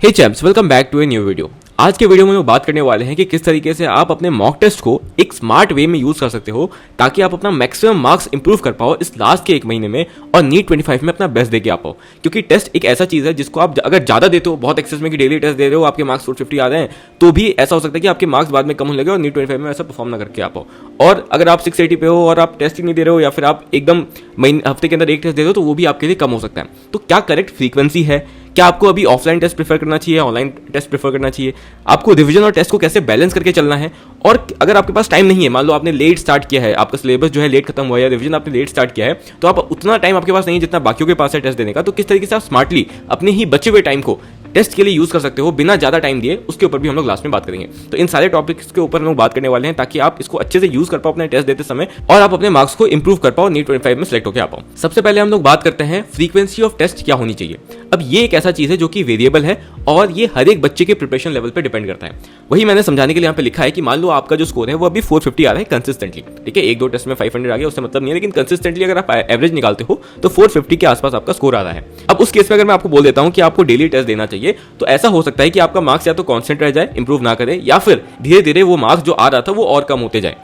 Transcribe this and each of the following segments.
Hey champs, welcome back to a new video. आज के video में हम बात करने वाले हैं कि किस तरीके से आप अपने मॉक टेस्ट को एक स्मार्ट वे में यूज कर सकते हो ताकि आप अपना मैक्सिमम मार्क्स इंप्रूव कर पाओ इस लास्ट के एक महीने में और नीट 25 में अपना बेस्ट देके आ पाओ। क्योंकि टेस्ट एक ऐसा चीज है जिसको आप अगर ज्यादा देते हो, बहुत एक्सेस में कि डेली टेस्ट दे रहे हो, आपके मार्क्स 450 आ रहे हैं, तो भी ऐसा हो सकता है कि आपके मार्क्स बाद में कम होने लगे और नीट 25 में ऐसा परफॉर्म ना करके आ पाओ। और अगर आप 680 पे हो और आप टेस्ट ही नहीं दे रहे हो या फिर आप एकदम हफ्ते के अंदर एक टेस्ट दे रहे हो, तो वो भी आपके लिए कम हो सकता है। तो क्या करेक्ट फ्रीक्वेंसी है? क्या आपको अभी ऑफलाइन टेस्ट प्रेफर करना चाहिए, ऑनलाइन टेस्ट प्रेफर करना चाहिए? आपको रिवीजन और टेस्ट को कैसे बैलेंस करके चलना है? और अगर आपके पास टाइम नहीं है, मान लो आपने लेट स्टार्ट किया है, आपका सिलेबस जो है लेट खत्म हुआ है या रिवीजन आपने लेट स्टार्ट किया है, तो आप उतना टाइम आपके पास नहीं है जितना बाकियों के पास है टेस्ट देने का, तो किस तरीके से आप स्मार्टली अपने ही बचे हुए टाइम को टेस्ट के लिए यूज कर सकते हो बिना ज्यादा टाइम दिए, उसके ऊपर भी हम लोग लास्ट में बात करेंगे। तो इन सारे टॉपिक्स के ऊपर हम लोग बात करने वाले हैं ताकि आप इसको अच्छे से यूज कर पाओ अपने टेस्ट देते समय और आप अपने मार्क्स को इंप्रूव कर पाओ, नीट 25 में सिलेक्ट होकर आ पाओ। सबसे पहले हम लोग बात करते हैं फ्रीक्वेंसी ऑफ टेस्ट क्या होनी चाहिए। अब ये एक ऐसा चीज है जो कि वेरिएबल है और ये हर एक बच्चे के प्रिपरेशन लेवल पे डिपेंड करता है। वही मैंने समझाने के लिए यहाँ पे लिखा है कि मान लो आपका जो स्कोर है वो अभी 450 आ रहा है कंसिस्टेंटली, ठीक है, एक दो टेस्ट में 500 आ गया उससे मतलब नहीं है, लेकिन कंसिस्टेंटली अगर आप एवरेज निकालते हो तो 450 के आसपास आपका स्कोर आ रहा है। अब उस केस में अगर मैं आपको बोल देता हूँ कि आपको डेली टेस्ट देना चाहिए, तो ऐसा हो सकता है कि आपका मार्क्स या तो कांस्टेंट रह जाए, इंप्रूव ना करे, या फिर धीरे धीरे वो मार्क्स जो आ रहा था वो और कम होते जाए।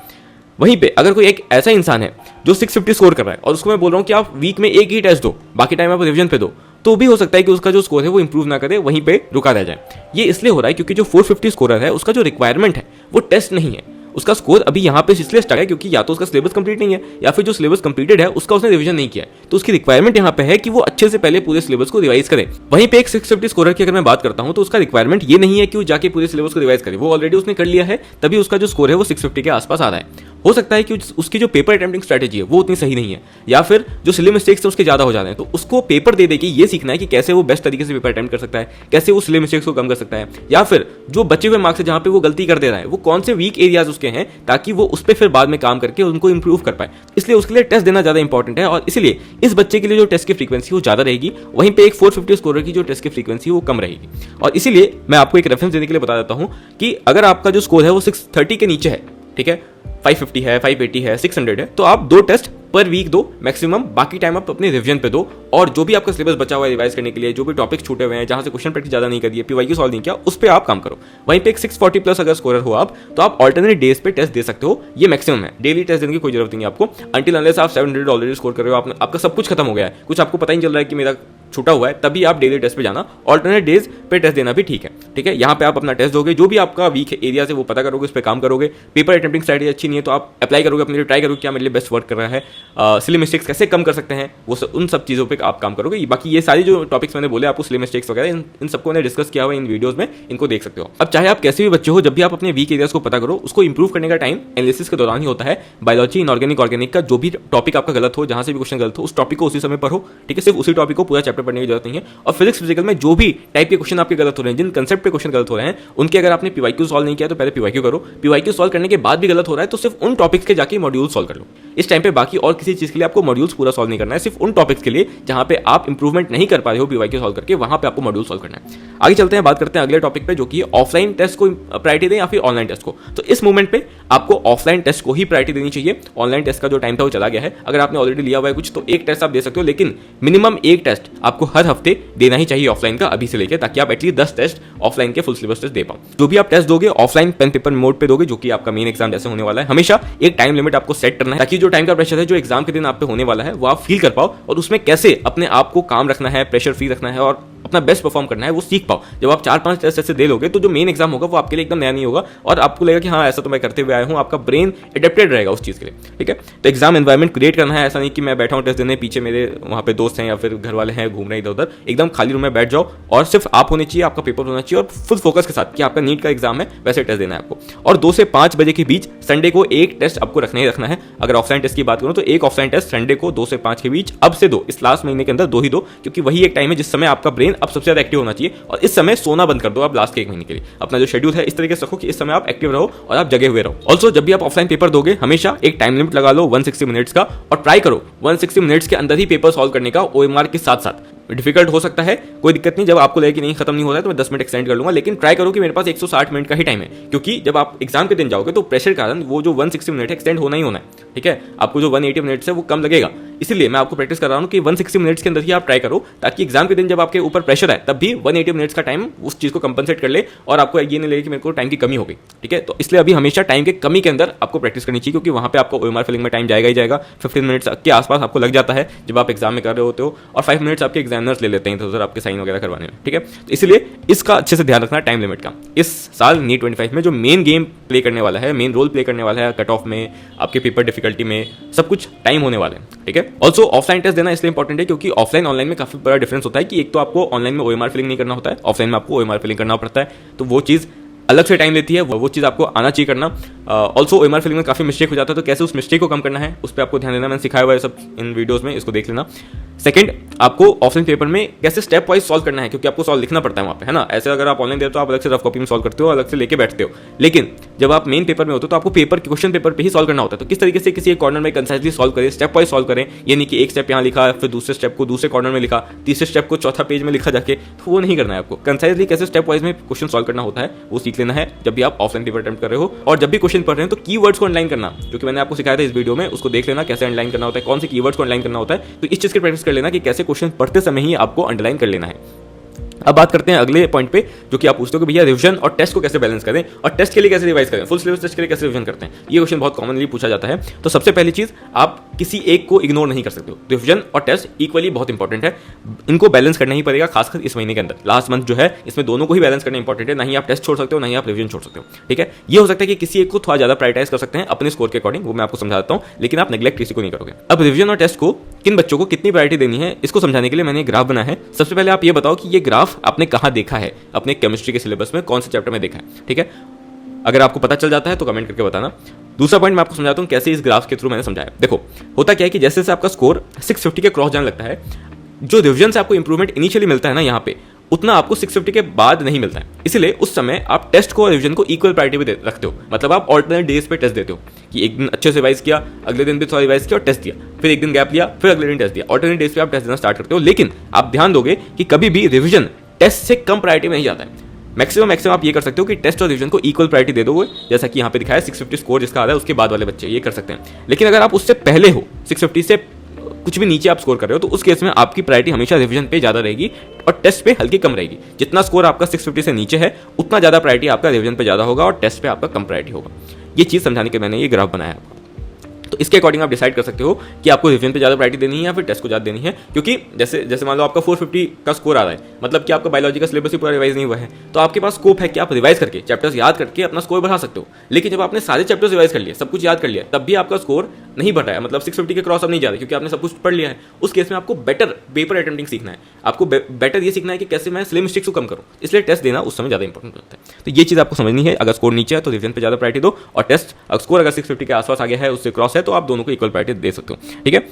वहीं पे अगर कोई एक ऐसा इंसान है जो 650 स्कोर कर रहा है और उसको मैं बोल रहा हूँ कि आप वीक में एक ही टेस्ट दो, बाकी टाइम आप रिवीजन पे दो, तो भी हो सकता है कि उसका जो स्कोर है वो इंप्रूव ना करे, वहीं पे रुका रह जाए। ये इसलिए हो रहा है क्योंकि जो 450 स्कोरर है उसका जो रिक्वायरमेंट है वो टेस्ट नहीं है, उसका स्कोर अभी यहाँ पे इसलिए स्टक है क्योंकि या तो उसका सिलेबस कंप्लीट नहीं है या फिर जो सिलेबस कंप्लीटेड है उसका उसने रिवीजन नहीं किया है। तो उसकी रिक्वायरमेंट यहाँ पे है कि वो अच्छे से पहले पूरे सिलेबस को रिवाइज करे। वहीं पे एक 650 स्कोरर की अगर मैं बात करता हूँ तो उसका रिक्वायरमेंट ये नहीं है कि वो जाके पूरे सिलेबस को रिवाइज करे, वो ऑलरेडी उसने कर लिया है, तभी उसका जो स्कोर है वो 650 के आसपास आ रहा है। हो सकता है कि उसकी जो पेपर अटेम्प्टिंग स्ट्रेटेजी है वो उतनी सही नहीं है, या फिर जो सिली मिस्टेक्स है उसके ज्यादा हो जा रहे हैं, तो उसको पेपर दे के ये सीखना है कि कैसे वो बेस्ट तरीके से पेपर अटेम्प्ट कर सकता है, कैसे वो सिली मिस्टेक्स को कम कर सकता है, या फिर जो बचे हुए मार्क्स है जहां पे वो गलती कर दे रहा है वो कौन से वीक एरियाज उसके हैं ताकि वो उस पर फिर बाद में काम करके उनको इंप्रूव कर पाए। इसलिए उसके लिए टेस्ट देना ज्यादा इंपॉर्टेंट है और इसलिए इस बच्चे के लिए जो टेस्ट की फ्रीक्वेंसी वो ज्यादा रहेगी, वहीं पे एक 450 स्कोरर की जो टेस्ट की फ्रीक्वेंसी वो कम रहेगी। और इसीलिए मैं आपको एक रेफरेंस देने के लिए बता देता हूं कि अगर आपका जो स्कोर है वो 630 के नीचे है, ठीक है, 550 है, 580 है, 600 है, तो आप 2 टेस्ट पर वीक दो मैक्सिमम, बाकी टाइम आप अपने रिवीजन पे दो और जो भी आपका सिलेबस बचा हुआ है रिवाइज करने के लिए, जो भी टॉपिक्स छूटे हुए हैं, जहां से क्वेश्चन प्रैक्टिस ज्यादा नहीं करी है, पीवाईक्यू सॉल्व नहीं किया, उस पे आप काम करो। वहीं पे एक 640 प्लस अगर स्कोरर हो आप, तो आप ऑल्टरनेट डेज पे टेस्ट दे सकते हो, ये मैक्सिमम है। डेली टेस्ट देने की कोई जरूरत नहीं है आपको, अंटिल अनलेस आप 700 ऑलरेडी स्कोर कर रहे हो, आपका सब कुछ खत्म हो गया है, कुछ आपको पता ही नहीं चल रहा है कि मेरा छूटा हुआ है, तभी आप डेली टेस्ट पे जाना। ऑल्टरनेट डेज पे टेस्ट देना भी ठीक है, ठीक है। यहाँ पे आप अपना टेस्ट दोगे, जो भी आपका वीक एरिया से वो पता करोगे, उस पर काम करोगे। पेपर अटेम्प्टिंग स्ट्रेटजी अच्छी नहीं है तो आप अप्लाई करोगे अपने लिए, ट्राई करोगे क्या मेरे लिए बेस्ट वर्क कर रहा है, सिली मिस्टेक्स कैसे कम कर सकते हैं, वो उन सब चीज़ों पे आप काम करोगे। बाकी ये सारी जो टॉपिक्स मैंने बोले आपको, सिली मिस्टेक्स वगैरह, इन सबको मैंने डिस्कस किया हुआ इन वीडियोस में, इनको देख सकते हो। अब चाहे आप कैसे भी बच्चे हो, जब भी आप अपने वीक एरियाज को पता करो, उसको इंप्रूव करने का टाइम एनालिसिस के दौरान ही होता है। बायोलॉजी, इनऑर्गेनिक, ऑर्गेनिक का जो भी टॉपिक आपका गलत हो, जहां से भी क्वेश्चन गलत हो, उस टॉपिक को उसी समय पढ़ो, ठीक है, सिर्फ उसी टॉपिक को पूरा चैप्टर पढ़ने की जरूरत नहीं है। और फिजिक्स फिजिकल में जो भी टाइप के क्वेश्चन आपके गलत हो रहे हैं, जिन कंसेप्ट पे क्वेश्चन गलत हो रहे हैं, उनके अगर आपने पीवाईक्यू सॉल्व नहीं किया तो पहले पीवाईक्यू करो। पीवाईक्यू सॉल्व करने के बाद भी गलत हो रहा है तो सिर्फ उन टॉपिक्स के जाके मॉड्यूल सॉल्व कर लो इस टाइम पे। बाकी और किसी चीज के लिए आपको मॉड्यूल्स पूरा सॉल्व नहीं करना है, सिर्फ उन टॉपिक्स के लिए जहां पे आप इंप्रूवमेंट नहीं कर पा रहे हो पीवाईक्यू सॉल्व करके, वहां पे आपको मॉड्यूल सॉल्व करना है। आगे चलते हैं, बात करते हैं अगले टॉपिक पे, जो कि ऑफलाइन टेस्ट को प्रायोरिटी दें या फिर ऑनलाइन टेस्ट को। तो इस मोमेंट पे आपको ऑफलाइन टेस्ट को ही प्रायोरिटी देनी चाहिए। ऑनलाइन टेस्ट का जो टाइम था वो चला गया है। अगर आपने ऑलरेडी लिया हुआ है कुछ तो एक टेस्ट आप दे सकते हो, लेकिन मिनिमम एक टेस्ट आपको हर हफ्ते देना ही चाहिए ऑफलाइन का, अभी से लेकर, ताकि आप एटलीस्ट 10 टेस्ट ऑफलाइन के फुल सिलेबस टेस्ट दे पाओ। जो भी आप टेस्ट दोगे ऑफलाइन पेन पेपर मोड पे दोगे, जो कि आपका मेन एग्जाम जैसे होने वाला है। हमेशा एक टाइम लिमिट आपको सेट करना है ताकि जो टाइम का प्रेशर है जो एग्जाम के दिन आप पे होने वाला है वो आप फील कर पाओ और उसमें कैसे अपने आप को काम रखना है, प्रेशर फ्री रखना है और अपना बेस्ट परफॉर्म करना है वो सीख पाओ। जब आप 4-5 टेस्ट ऐसे दे लोगे तो जो मेन एग्जाम होगा वो आपके लिए एकदम नया नहीं होगा और आपको लगेगा कि हाँ ऐसा तो मैं करते हुए आया हूँ, आपका ब्रेन एडेप्टेड रहेगा उस चीज़ के लिए, ठीक है। तो एग्जाम एनवायरमेंट क्रिएट करना है, ऐसा नहीं कि मैं बैठा हूँ टेस्ट देने, पीछे मेरे वहाँ पे दोस्त हैं या फिर घर वाले हैं घूम रहे हैं इधर उधर, एकदम खाली रूम में बैठ जाओ और सिर्फ आप होने चाहिए, आपका पेपर होना चाहिए और फुल फोकस के साथ कि आपका नीट का एग्जाम है वैसे टेस्ट देना है आपको। और 2 से 5 बजे के बीच संडे को एक टेस्ट आपको रखना ही रखना है। अगर ऑफलाइन टेस्ट की बात करूँ तो एक ऑफलाइन टेस्ट संडे को 2 से 5 के बीच, अब से 2, इस लास्ट महीने के अंदर 2 ही दो, क्योंकि वही एक टाइम है जिस समय आपका ब्रेन अब सबसे ज्यादा एक्टिव होना चाहिए। और इस समय सोना बंद कर दो आप लास्ट के 1 महीने के लिए। अपना जो शेड्यूल है इस तरीके से रखो कि इस समय आप एक्टिव रहो और आप जगे हुए रहो। ऑल्सो जब भी आप ऑफलाइन पेपर दोगे हमेशा एक टाइम लिमिट लगा लो 160 मिनट्स का और ट्राई करो 160 मिनट्स के अंदर ही पेपर सॉल्व करने का, ओएमआर के साथ साथ। डिफिकल्ट हो सकता है, कोई दिक्कत नहीं, जब आपको लगे कि नहीं खत्म नहीं हो रहा है तो मैं 10 मिनट एक्सटेंड कर लूंगा, लेकिन ट्राई करो कि मेरे पास 160 मिनट का ही टाइम है, क्योंकि जब आप एग्जाम के दिन जाओगे तो प्रेशर के कारण वो जो 160 मिनट है एक्सटेंड होना ही होना है, ठीक है। आपको जो 180 मिनट्स है वो कम लगेगा, इसलिए मैं आपको प्रैक्टिस कर रहा हूँ कि 160 मिनट्स के अंदर ही आप ट्राई करो, ताकि एग्जाम के दिन जब आपके ऊपर प्रेशर आए तब भी 180 मिनट्स का टाइम उस चीज़ को कंपनसेट कर ले और आपको ये नहीं लगे कि मेरे को टाइम की कमी हो गई। ठीक है, तो इसलिए अभी हमेशा टाइम के कमी के अंदर आपको प्रैक्टिस करनी चाहिए, क्योंकि वहाँ पे आपको OMR फिलिंग में टाइम जाएगा ही जाएगा। 15 मिनट्स के आसपास आपको लग जाता है जब आप एग्जाम में कर रहे होते हो, और 5 मिनट्स आपके एग्जामिनर्स ले लेते हैं इधर आपके साइन वगैरह करवाने में। ठीक है, तो इसलिए इसका अच्छे से ध्यान रखना टाइम लिमिट का। इस साल नीट 25 में जो मेन गेम प्ले करने वाला है, मेन रोल प्ले करने वाला है कट ऑफ में, आपके पेपर डिफिकल्टी में, सब कुछ टाइम होने वाला है। ठीक है, ऑल्सो ऑफलाइन टेस्ट देना इसलिए इंपॉर्टेंट है क्योंकि ऑफलाइन ऑनलाइन में काफी बड़ा डिफरेंस होता है कि एक तो आपको ऑनलाइन में OMR फिलिंग नहीं करना होता है, ऑफलाइन में आपको OMR फिलिंग करना पड़ता है, तो वो चीज़ अलग से टाइम लेती है, वो चीज़ आपको आना चाहिए करना। ऑल्सो OMR फिलिंग में काफ़ी मिस्टेक हो जाता है, तो कैसे उस मिस्टेक को कम करना है उस पर आपको ध्यान देना, मैंने सिखाया हुआ है सब इन वीडियोस में, इसको देख लेना। सेकंड, आपको ऑफलाइन पेपर में कैसे स्टेप वाइज सॉल्व करना है, क्योंकि आपको सॉल्व लिखना पड़ता है वहाँ पे, है ना। ऐसे अगर आप ऑनलाइन देते हो तो आप अलग से रफ कॉपी में सॉल्व करते हो, अलग से लेके बैठते हो, लेकिन जब आप मेन पेपर में होते हो तो आपको पेपर क्वेश्चन पेपर पे ही सॉल्व करना होता है। तो किस तरीके से किसी एक कॉर्नर में कंसाइजली सॉल्व करें, स्टेप वाइज सॉल्व करें, ये नहीं कि एक स्टेप यहाँ लिखा, फिर दूसरे स्टेप को दूसरे कॉर्नर में लिखा, तीसरे स्टेप को चौथा पेज में लिखा जाके, तो वो नहीं करना है आपको। कंसाइजली कैसे स्टेप वाइज में क्वेश्चन सॉल्व करना होता है वो सीख लेना है जब भी आप ऑफलाइन पेपर अटेम्प्ट कर रहे हो। और जब भी क्वेश्चन पढ़ रहे हैं तो कीवर्ड्स को अंडरलाइन करना, जो कि मैंने आपको सिखाया था इस वीडियो में, उसको देख लेना कैसे अंडरलाइन करना होता है, कौन से कीवर्ड्स को अंडरलाइन करना होता है। तो इस चीज़ की प्रैक्टिस कर लेना कि कैसे क्वेश्चन पढ़ते समय ही आपको अंडरलाइन कर लेना है। अब बात करते हैं अगले पॉइंट पे, जो कि आप पूछते हो कि भैया रिवीजन और टेस्ट को कैसे बैलेंस करें और टेस्ट के लिए कैसे रिवाइज करें, फुल सिलेबस टेस्ट के लिए कैसे रिवीजन करते हैं। ये क्वेश्चन बहुत कॉमनली पूछा जाता है। तो सबसे पहली चीज, आप किसी एक को इग्नोर नहीं कर सकते हो। रिवीजन और टेस्ट इक्वली बहुत इंपॉर्टेंट है, इनको बैलेंस करना ही पड़ेगा, खासकर इस महीने के अंदर। लास्ट मंथ जो है इसमें दोनों को ही बैलेंस करना इंपॉर्टेंट है, नहीं आप टेस्ट छोड़ सकते हो, नहीं आप रिवीजन छोड़ सकते हो। ठीक है, ये हो सकता है कि किसी एक को थोड़ा ज्यादा प्रायोरिटाइज कर सकते हैं अपने स्कोर के अकॉर्डिंग, वो मैं आपको समझा देता हूँ, लेकिन आप नेग्लेक्ट किसी को नहीं करोगे। अब रिवीजन और टेस्ट को किन बच्चों को कितनी प्रायोरिटी देनी है, इसको समझाने के लिए मैंने एक ग्राफ बनाया है। सबसे पहले आप ये बताओ कि ये ग्राफ आपने कहाँ देखा है, अपने केमिस्ट्री के सिलेबस में कौन से चैप्टर में देखा है। ठीक है, अगर आपको पता चल जाता है तो कमेंट करके बताना। दूसरा पॉइंट मैं आपको समझाता हूँ कैसे इस ग्राफ के थ्रू मैंने समझाया। देखो, होता क्या है कि जैसे जैसे आपका स्कोर 650 के क्रॉस जाने लगता है, जो रिवीजन से आपको इंप्रूवमेंट इनिशियली मिलता है ना यहाँ पे, उतना आपको 650 के बाद नहीं मिलता है। इसलिए उस समय आप टेस्ट को और रिवीजन को इक्वल प्रायोरिटी पे रखते हो। मतलब आप ऑल्टरनेट डेज पे टेस्ट देते हो कि एक दिन अच्छे से रिवाइज किया, अगले दिन भी थोड़ा रिवाइज किया और टेस्ट दिया, फिर एक दिन गैप लिया, फिर अगले दिन टेस्ट दिया। ऑल्टरनेट डेज पे आप टेस्ट देना स्टार्ट करते हो। लेकिन आप ध्यान दोगे कि कभी भी रिवीजन टेस्ट से कम प्रायोरिटी में नहीं जाता है। मैक्सिमम आप ये कर सकते हो कि टेस्ट और रिवीजन को इक्वल प्रायोरिटी दे दोगे, जैसा कि यहाँ पे दिखाया 650 स्कोर जिसका आ रहा है उसके बाद वाले बच्चे ये कर सकते हैं। लेकिन अगर आप उससे पहले हो, 650 से कुछ भी नीचे आप स्कोर कर रहे हो, तो उस केस में आपकी प्रायोरिटी हमेशा रिवीजन पे ज्यादा रहेगी और टेस्ट पे हल्की कम रहेगी। जितना स्कोर आपका 650 से नीचे है उतना ज्यादा प्रायोरिटी आपका रिवीजन पे ज्यादा होगा और टेस्ट पे आपका कम प्रायोरिटी होगा। ये चीज समझाने के मैंने ये ग्राफ बनाया है। तो इसके अकॉर्डिंग आप डिसाइड कर सकते हो कि आपको रिवीजन पे ज़्यादा प्रायोरिटी देनी है या फिर टेस्ट को ज़्यादा देनी है। क्योंकि जैसे मान लो आपका 450 का स्कोर आ रहा है, मतलब कि आपका बायोलॉजी का सिलेबस ही पूरा रिवाइज नहीं हुआ है, तो आपके पास स्कोप है कि आप रिवाइज करके चैप्टर्स याद करके अपना स्कोर बढ़ा सकते हो। लेकिन जब आपने सारे चैप्टर्स रिवाइज कर लिए, सब कुछ याद कर लिया, तब भी आपका स्कोर नहीं बढ़ रहा है, मतलब 650 के क्रॉस अब नहीं जा रहा है क्योंकि आपने सब कुछ पढ़ लिया है, उस केस में आपको बेटर पेपर अटेम्प्टिंग सीखना है। आपको बेटर ये सीखना है कि कैसे मैं स्लिम मिस्टेक्स को कम करूँ, इसलिए टेस्ट देना उस समय ज़्यादा इंपॉर्टेंट होता है। तो ये चीज़ आपको समझनी है। अगर स्कोर नीचे है तो रिवीजन पे ज़्यादा प्रायोरिटी दो, और टेस्ट स्कोर अगर 650 के आसपास आ गया है, उससे क्रॉस है, तो आप दोनों को इक्वल प्रायोरिटी दे सकते हो। ठीक है,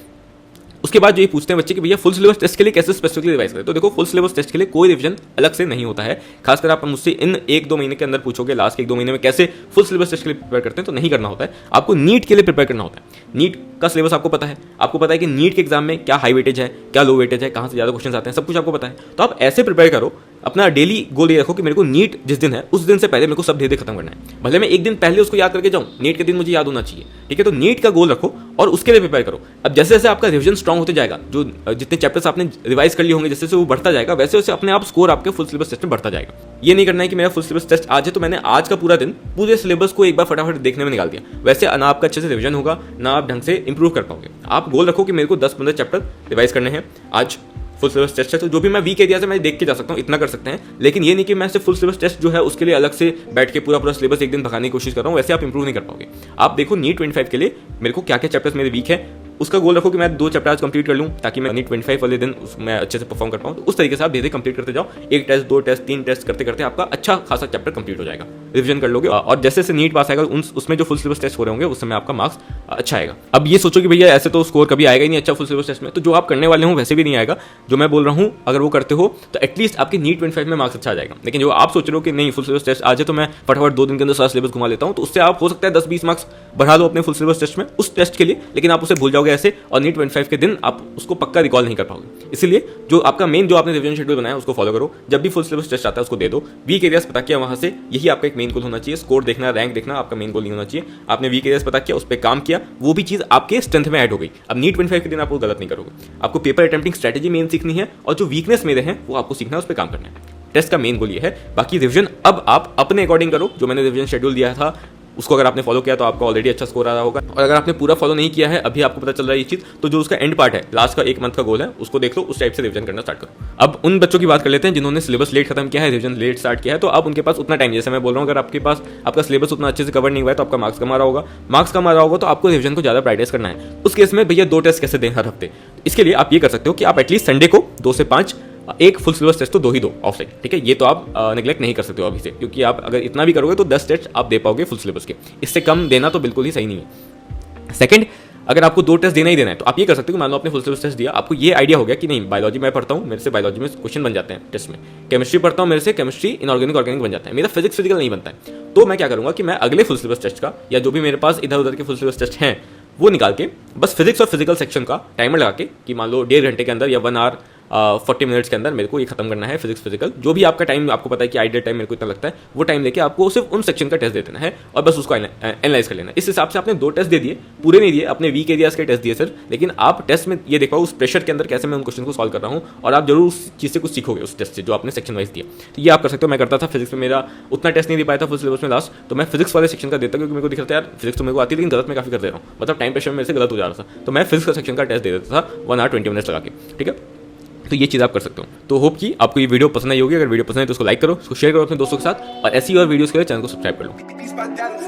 उसके बाद जो ये पूछते हैं बच्चे कि भैया फुल सिलेबस टेस्ट के लिए कैसे स्पेसिफिकली रिवाइज करें। तो देखो, फुल सिलेबस टेस्ट के लिए कोई रिवीजन अलग से नहीं होता है। खासकर आप मुझसे इन 1-2 महीने के अंदर पूछोगे, लास्ट के 1-2 महीने में कैसे फुल सिलेबस टेस्ट के लिए प्रिपेयर करते हैं, तो नहीं करना होता है। आपको नीट के लिए प्रिपेयर करना होता है। नीट का सिलेबस आपको पता है, आपको पता है कि नीट के एग्जाम में क्या हाई वेटेज है, क्या लो वेटेज है, कहाँ से ज़्यादा क्वेश्चन आते हैं, सब कुछ आपको पता है। तो आप ऐसे प्रिपेयर करो, अपना डेली गोल ये रखो कि मेरे को नीट जिस दिन है उस दिन से पहले मेरे को सब धीरे खत्म करना है। भले मैं एक दिन पहले उसको याद करके जाऊँ, नीट के दिन मुझे याद होना चाहिए। ठीक है, तो नीट का गोल रखो और उसके लिए प्रिपेयर करो। अब जैसे जैसे आपका रिवीजन स्ट्रांग होते जाएगा, जो जितने चैप्टर्स आपने रिवाइज कर लिए होंगे, जैसे वो बढ़ता जाएगा, वैसे वैसे अपने आप स्कोर आपके फुल सिलेबस टेस्ट में बढ़ता जाएगा। ये नहीं करना है कि मेरा फुल सिलेबस टेस्ट आज है तो मैंने आज का पूरा दिन पूरे सिलेबस को एक बार फटाफट देखने में निकाल दिया। वैसे ना आपका अच्छे से रिवीजन होगा, ना आप ढंग से इंप्रूव कर पाओगे। आप गोल रखो कि मेरे को 10-15 चैप्टर रिवाइज करने हैं, आज फुल सिलेबस टेस्ट है तो जो भी मैं वीक एरिया से मैं देख के जा सकता हूँ, इतना कर सकते हैं। लेकिन ये नहीं कि मैं सिर्फ फुल सिलेबस टेस्ट जो है उसके लिए अलग से बैठ के पूरा सिलेबस एक दिन भगाने की कोशिश कर रहा हूँ, वैसे आप इंप्रूव नहीं कर पाओगे। आप देखो नीट 25 के लिए मेरे को क्या क्या चैप्टर्स मेरे वीक है, उसका गोल रखो कि मैं 2 चैप्टर आज कंप्लीट कर लूँ ताकि मैं नीट 25 वाले दिन उसमें अच्छे से परफॉर्म कर पाऊँ। तो उस तरीके से आप धीरे कंप्लीट करते जाओ, 1 टेस्ट 2 टेस्ट 3 टेस्ट करते करते आपका अच्छा खासा चैप्टर कंप्लीट हो जाएगा, रिवीजन कर लोगे और जैसे जैसे नीट पास आएगा उसमें जो फुल सिलेबस टेस्ट हो रहे होंगे उस समय आपका मार्क्स अच्छा आएगा। अब ये सोचो कि भैया ऐसे तो स्कोर कभी आएगा ही नहीं अच्छा फुल सिलेबस टेस्ट में, तो जो आप करने वाले हो वैसे भी नहीं आएगा। जो मैं बोल रहा हूँ अगर वो करते हो तो एटलीस्ट आपके नीट 25 में मार्क्स अच्छा आ जाएगा। लेकिन जो आप सोच रहे हो कि नहीं फुल सिलेबस टेस्ट आ जाए तो मैं फटाफट 2 दिन के अंदर सारा सिलेबस घुमा लेता हूँ, तो उससे आप हो सकता है 10-20 मार्क्स बढ़ा लो अपने फुल सिलेबस टेस्ट में उस टेस्ट के लिए, लेकिन आप उसे भूल जाओगे जाओगे ऐसे, और नीट 25 के दिन आप उसको पक्का रिकॉल नहीं कर पाओगे। इसलिए जो आपका मेन जो आपने रिवीजन शेड्यूल बनाया उसको फॉलो करो, जब भी फुल सिलेबस टेस्ट आता है उसको दे दो, वीक एरियाज पता किया वहां से, यही आपका एक मेन गोल होना चाहिए। स्कोर देखना, रैंक देखना आपका मेन गोल नहीं होना चाहिए। आपने वीक एरियाज पता किया, उस पर काम किया, वो भी चीज आपके स्ट्रेंथ में ऐड हो गई। अब नीट 25 के दिन आप वो गलत नहीं करोगे। आपको पेपर अटेम्प्टिंग स्ट्रेटेजी मेन सीखनी है, और जो वीकनेस मेरे हैं वो आपको सीखना है, उस पर काम करना है। टेस्ट का मेन गोल ये है। बाकी रिवीजन अब आप अपने अकॉर्डिंग करो। जो मैंने रिवीजन शेड्यूल दिया था उसको अगर आपने फॉलो किया तो आपका ऑलरेडी अच्छा स्कोर आ रहा होगा, और अगर आपने पूरा फॉलो नहीं किया है, अभी आपको पता चल रहा है ये चीज, तो जो उसका एंड पार्ट है, लास्ट का 1 मंथ का गोल है, उसको देख लो, उस टाइप से रिवीजन करना स्टार्ट करो। अब उन बच्चों की बात कर लेते हैं जिन्होंने सिलेबस लेट खत्म किया है, रिवीजन लेट स्टार्ट किया है, तो अब उनके पास उतना टाइम, जैसे मैं बोल रहा हूँ, अगर आपके पास आपका सिलेबस उतना अच्छे से कवर नहीं हुआ है तो आपका मार्क्स कम आ रहा होगा। मार्क्स कम आ रहा होगा तो आपको रिवीजन को ज्यादा प्रायोरिटाइज करना है। उस केस में भैया 2 टेस्ट कैसे दें हर हफ्ते? इसके लिए आप ये कर सकते हो कि आप एटलीस्ट संडे को 2 से 5 एक फुल सिलेबस टेस्ट तो 2 ही दो ऑफलाइन, ठीक है। ये तो आप नेग्लेक्ट नहीं कर सकते हो अभी से, क्योंकि आप अगर इतना भी करोगे तो 10 टेस्ट आप दे पाओगे फुल सिलेबस के। इससे कम देना तो बिल्कुल ही सही नहीं है। सेकंड, अगर आपको 2 टेस्ट देना ही देना है तो आप ये कर सकते हो कि मान लो आपने फुल सिलेबस टेस्ट दिया, आपको ये आइडिया हो गया कि नहीं बायोलॉजी मैं पढ़ता हूँ, मेरे से बायोलॉजी में क्वेश्चन बन जाते हैं टेस्ट में, केमिस्ट्री पढ़ता हूँ, मेरे से केमिस्ट्री इनऑर्गेनिक ऑर्गेनिक बन जाता है, मेरा फिजिक्स फिजिकल नहीं बनता है। तो मैं क्या करूँगा कि मैं अगले फुल सिलेबस टेस्ट का, या जो भी मेरे पास इधर उधर के फुल सिलेबस टेस्ट हैं, वो निकाल के बस फिजिक्स और फिजिकल सेक्शन का टाइमर लगा के, कि मान लो 1.5 घंटे के अंदर या 1 आवर 40 मिनट्स के अंदर मेरे को ये खत्म करना है फिजिक्स फिजिकल, जो भी आपका टाइम आपको पता है कि आइडियल टाइम मेरे को इतना लगता है, वो टाइम लेके आपको सिर्फ उन सेक्शन का टेस्ट दे देना है और बस उसको एनालाइज कर लेना है। इस हिसाब से आपने 2 टेस्ट दे दिए, पूरे नहीं दिए, अपने वीक एरियाज के टेस्ट दिए सर, लेकिन आप टेस्ट में ये देखो उस प्रेशर के अंदर कैसे मैं उन क्वेश्चन को सॉल्व कर रहा हूँ, और आप जरूर उस चीज़ से कुछ सीखोगे उस टेस्ट से जो आपने सेक्शन वाइज दिया। तो ये आप कर सकते हो। मैं करता था फिजिक्स में, मेरा उतना टेस्ट नहीं दे पाया था फुल सिलेबस में लास्ट, तो मैं फिजिक्स वाले सेक्शन का देता, क्योंकि मेरे को दिख रहा था यार फिजिक्स तो मेरे को आती, लेकिन गलत मैं काफी कर दे रहा हूँ, मतलब टाइम प्रेशर मेरे से गलत हो जा रहा था, तो मैं फिजिक्स का सेक्शन का टेस्ट दे देता था 1 आवर 20 मिनट्स लगा के, ठीक है। तो ये चीज़ आप कर सकते हो। तो होप कि आपको ये वीडियो पसंद आई होगी। अगर वीडियो पसंद है तो उसको लाइक करो, उसको शेयर करो अपने दोस्तों के साथ, और ऐसी और वीडियोस के लिए चैनल को सब्सक्राइब कर लो।